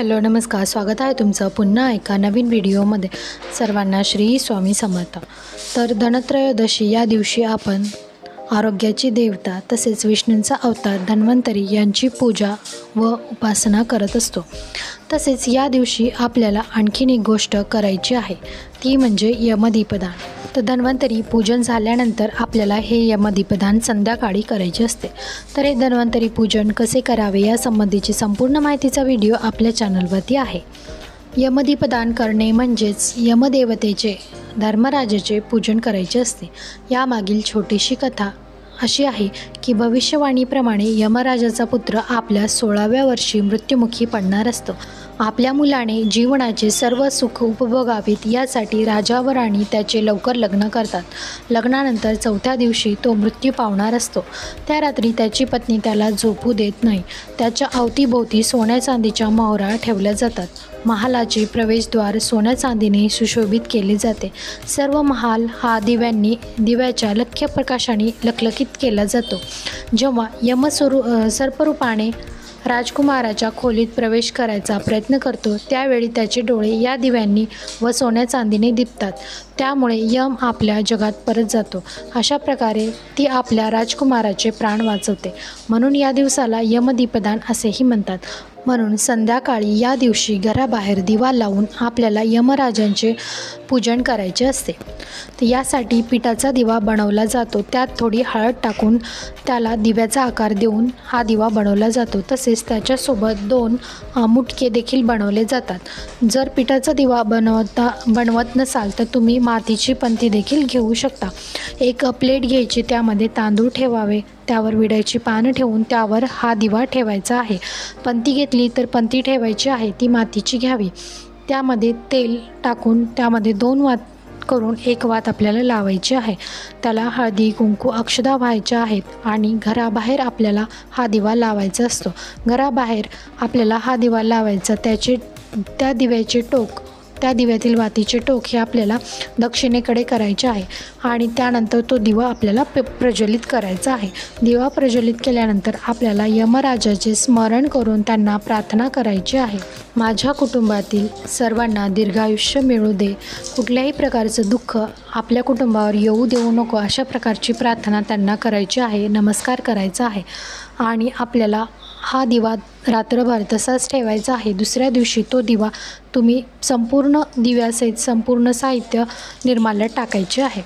Hello नमस्कार, स्वागत आहे तुमचं पुन्हा एका नवीन व्हिडिओमध्ये। सर्वांना श्री स्वामी समर्थ। तर धनत्रयोदशी या दिवशी आपण आरोग्याची देवता तसेच विष्णूंचा अवतार धन्वंतरी यांची पूजा व उपासना करत असतो। तसेच या दिवशी आपल्याला आणखीन एक गोष्ट करायची आहे, ती म्हणजे यमदीपदान। तर धन्वंतरी पूजन झाल्यानंतर आपल्याला हे यमदीपदान संध्याकाळी करायचे असते। तर हे धन्वंतरी पूजन कसे करावे या संबंधीची संपूर्ण माहितीचा व्हिडिओ आपल्या चॅनलवरती आहे। यमदीपदान करणे म्हणजेच यमदेवतेचे धर्मराजाचे पूजन करायचे असते। यामागील छोटीशी कथा अशी आहे की भविष्यवाणीप्रमाणे यमराजाचा पुत्र आपल्या 16व्या वर्षी मृत्युमुखी पडणार असतो। आपल्या मुलाने जीवनाचे सर्व सुख उपभोगावीत यासाठी राजा व राणी त्याचे लवकर लग्न करतात। लग्नानंतर 4थ्या दिवशी तो मृत्यू पावणार असतो। त्या रात्री त्याची पत्नी त्याला झोपू देत नाही। त्याच्या अवतीभोवती सोन्या चांदीच्या मोहरा ठेवल्या जातात। महालाचे प्रवेशद्वार सोन्या चांदीने सुशोभित केले जाते। सर्व महाल हा दिव्याच्या लख्ख प्रकाशाने लखलखित केला जातो। जेव्हा सर्परूपाने राजकुमाराच्या खोलीत प्रवेश करायचा प्रयत्न करतो त्यावेळी त्याचे डोळे या दिव्यांनी व सोन्या चांदीने दिपतात। त्यामुळे यम आपल्या जगात परत जातो। अशा प्रकारे ती आपल्या राजकुमाराचे प्राण वाचवते। म्हणून या दिवसाला यमदीपदान असेही म्हणतात। म्हणून संध्याकाळी या दिवशी घराबाहेर दिवा लावून आपल्याला यमराजांचे पूजन करायचे असते। तर यासाठी पिठाचा दिवा बनवला जातो। त्यात थोडी हळद टाकून त्याला दिव्याचा आकार देऊन हा दिवा बनवला जातो। तसेच त्याच्यासोबत 2 मुटके देखील बनवले जातात। जर पिठाचा दिवा बनवत नसाल तर तुम्ही मातीची पंती देखील घेऊ शकता। एक प्लेट घ्यायची, त्यामध्ये तांदूळ ठेवावे, त्यावर विड्याची पानं ठेवून त्यावर हा दिवा ठेवायचा आहे। पंती घेतली तर पंती ठेवायची आहे ती मातीची घ्यावी। त्यामध्ये तेल टाकून त्यामध्ये 2 वात करून 1 वात आपल्याला लावायची आहे। त्याला हळदी कुंकू अक्षदा व्हायच्या आहेत आणि घराबाहेर आपल्याला हा दिवा लावायचा असतो। घराबाहेर आपल्याला हा दिवा लावायचा, त्या दिव्यातील वातीचे टोक हे आपल्याला दक्षिणेकडे करायचे आहे आणि त्यानंतर तो दिवा आपल्याला प्रज्वलित करायचा आहे। दिवा प्रज्वलित केल्यानंतर आपल्याला यमराजाचे स्मरण करून त्यांना प्रार्थना करायची आहे। माझ्या कुटुंबातील सर्वांना दीर्घायुष्य मिळू दे, कुठल्याही प्रकारचं दुःख आपल्या कुटुंबावर येऊ देऊ नको, अशा प्रकारची प्रार्थना त्यांना करायची आहे, नमस्कार करायचा आहे। आणि आपल्याला हा दिवा रात्रभर तसाच ठेवायचा आहे। दुसऱ्या दिवशी तो दिवा तुम्ही संपूर्ण दिव्यासहित संपूर्ण साहित्य निर्माल्यात टाकायचे आहे।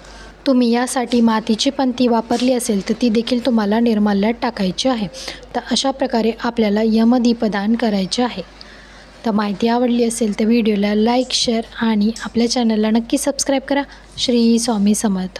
तुम्ही यासाठी मातीची पंती वापरली असेल तर ती देखील तुम्हाला निर्माल्यात टाकायची आहे। तर अशा प्रकारे आपल्याला यमदीपदान करायचे आहे। तर माहिती आवडली असेल तर व्हिडिओला लाईक, शेअर आणि आपल्या चॅनलला नक्की सबस्क्राईब करा। श्री स्वामी समर्थ।